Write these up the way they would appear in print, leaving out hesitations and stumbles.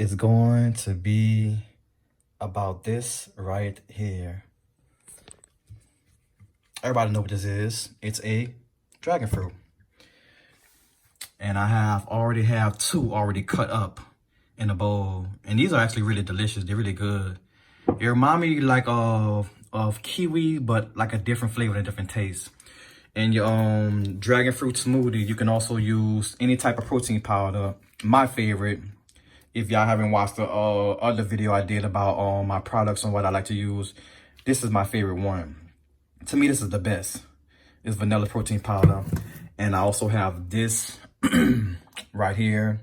is going to be about this right here. Everybody know what this is. It's a dragon fruit. And I already have two already cut up in a bowl. And these are actually really delicious. They're really good. It remind me like of kiwi, but like a different flavor and a different taste. And your dragon fruit smoothie, you can also use any type of protein powder. My favorite, if y'all haven't watched the other video I did about my products and what I like to use, this is my favorite one. To me, this is the best. It's vanilla protein powder. And I also have this right here.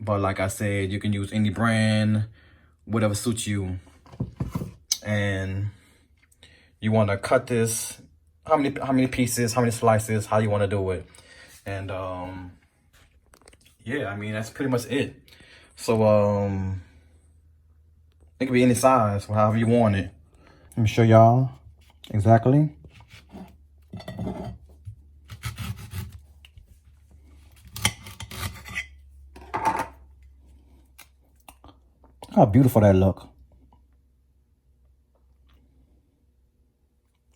But like I said, you can use any brand, whatever suits you. And you want to cut this, how many pieces, how many slices, how you want to do it. And yeah, I mean, that's pretty much it. So it could be any size, however you want it. Let me show y'all exactly. Look how beautiful that look.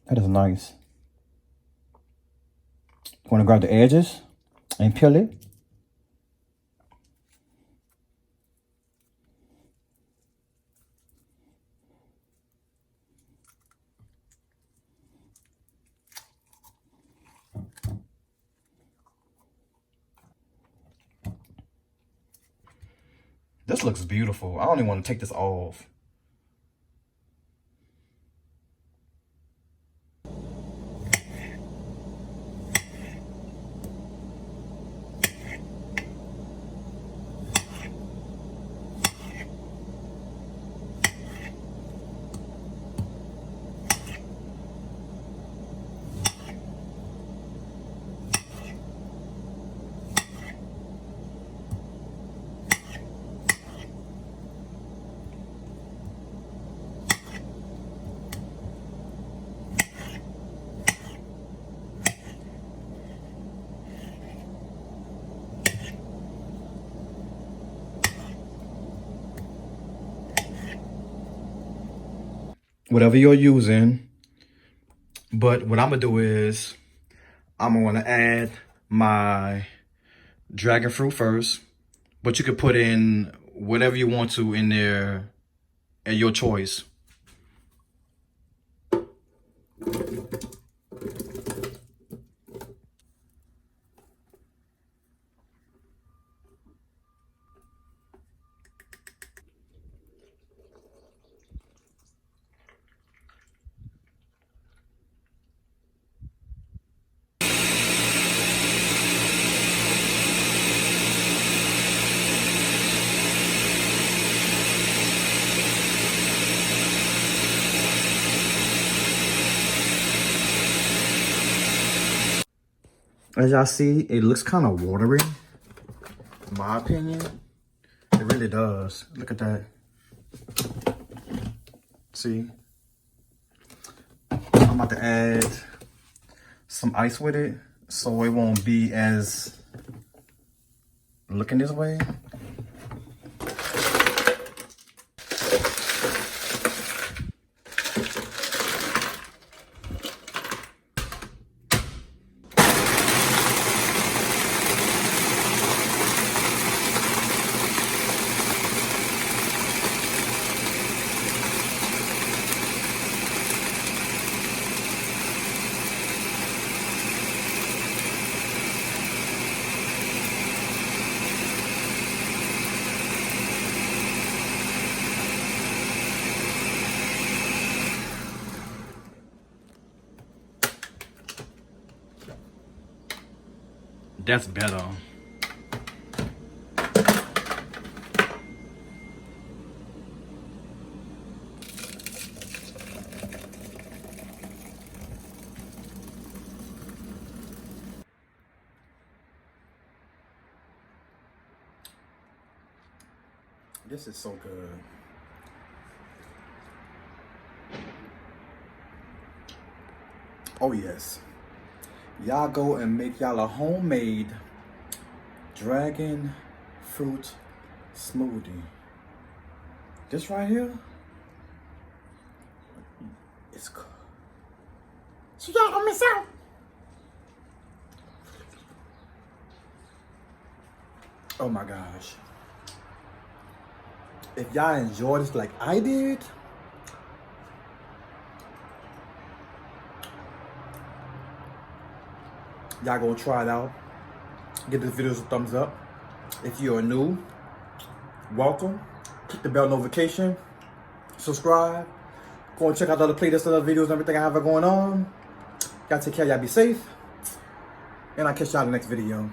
That is nice. You want to grab the edges and peel it. This looks beautiful. I don't even want to take this off. Whatever you're using, but what I'm gonna do is I'm gonna add my dragon fruit first, but you could put in whatever you want to in there at your choice. As y'all see, it looks kind of watery, in my opinion. It really does. Look at that. See? I'm about to add some ice with it so it won't be as looking this way. That's better. This is so good. Oh yes. Y'all go and make y'all a homemade dragon fruit smoothie. This right here, it's good. So y'all don't miss out. Oh my gosh. If y'all enjoyed this like I did, y'all gonna try it out. Give this video a thumbs up. If you are new, welcome. Click the bell notification. Subscribe. Go and check out the other playlists, other videos, and everything I have going on. Y'all take care. Y'all be safe. And I'll catch y'all in the next video.